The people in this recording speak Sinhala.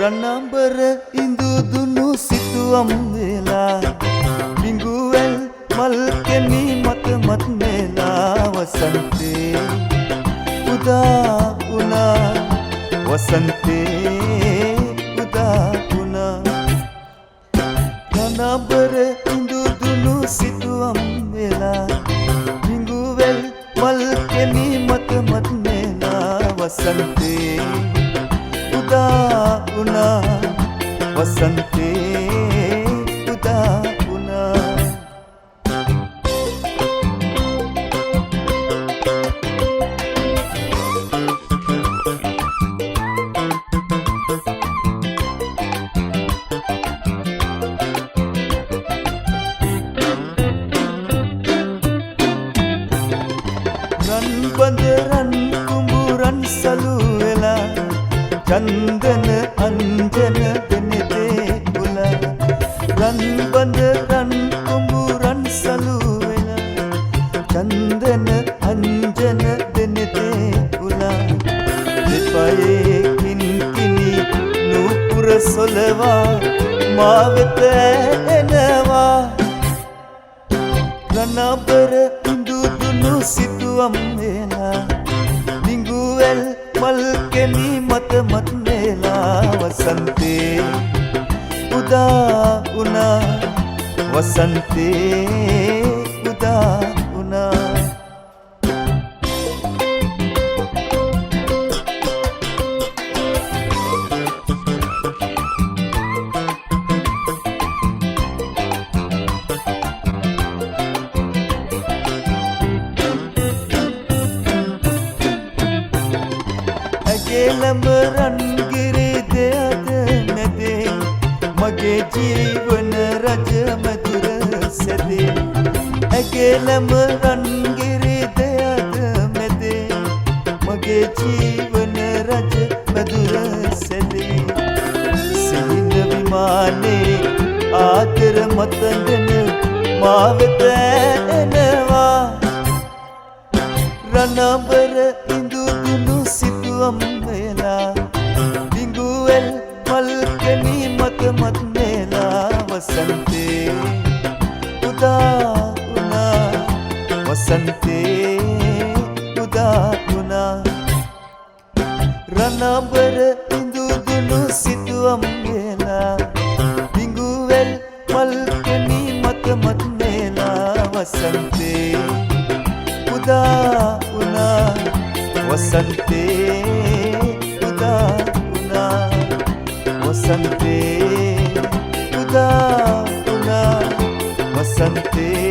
රණඹර ඉඳුදුනු සිතුවම් වෙලා බිඟුවැල් මල් කෙමි මත මත් නෙලා වසන්තේ උදා වුණා වසන්තේ උදා වුණා රණඹර ඉඳුදුනු සිතුවම් වෙලා බිඟුවැල් මල් කෙමි මත මත් නෙලා වසන්තේ උදා වුණා වසන්තේ උදා වුණා රන් බඳ රන් කුඹුරන් සලු වෙලා චන්දන අංජන දෙනෙතේ උලා රන් බඳ රන් කුඹුරන් සලු වෙලා චන්දන අංජන දෙනෙතේ උලා දෙපයේ කින්කිනි නූපුර සොලවා මා වෙත එනවා රණඹර ඉඳුදුනු සිතුවම් වෙලා බිඟුවැල් මල් කෙමි මත මත් නෙලා වසන්තේ උදා වුණා වසන්තේ උදා වුණා ළඹ රන්ගිරි දෙයද මැදේ මගේ ජීවන රජ මధుර සැදේ ඇගේ ළඹ රන්ගිරි දෙයද මැදේ මගේ ජීවන රජ මధుර සැදේ සිහින විමානේ ආදර මතඳන මා වෙත එනවා රණඹර ඉඳුදුනු සිතුවම් වෙලා බිඟුවැල් මල් කෙමි මත මත් නෙලා වසන්තේ උදා වුණා වසන්තේ උදා වුණා රණඹර ඉඳුදුනු සිතුවම් වෙලා බිඟුවැල් මල් කෙමි මත මත් නෙලා වසන්තේ උදා වුණා වසන්තේ උදා වුණා වසන්තේ උදා වුණා වසන්තේ